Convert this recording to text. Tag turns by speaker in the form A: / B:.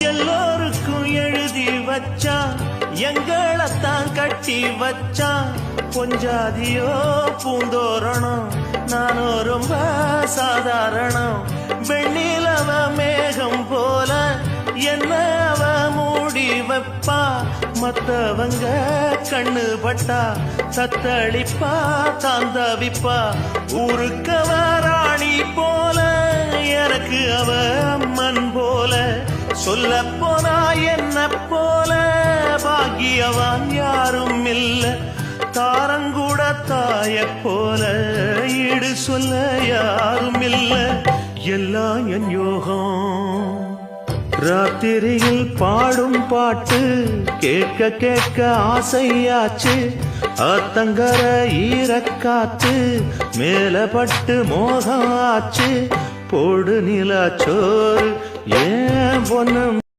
A: எல்லோருக்கும் எழுதி வச்சான், எங்களைத்தான் கட்டி வச்சான். பொஞ்சாதியோ பூந்தோரணம், நானோ ரொம்ப சாதாரணம். வெண்ணிலவ மேகம் போல என்ன அவ மூடி வைப்பா. மத்தவங்க கண்ணு பட்டா சத்தளிப்பா, தாந்தவிப்பா. ஊருக்கவ ராணி போல, எனக்கு அவ அம்மன் போல. சொல்ல போனா என்ன போல பாக்கியவான் யாரும் இல்ல. தாரங்கூட தாய போல ஈடு சொல்ல யாரும் இல்ல. எல்லாம் என் யோகம். ராத்திரியில் பாடும் பாட்டு கேட்க கேட்க ஆசையாச்சு. ஆத்தங்கர ஈரக்காத்து மேல பட்டு மோகம் ஆச்சு. போடு நிலா சோறு ஏன் பொண்ணு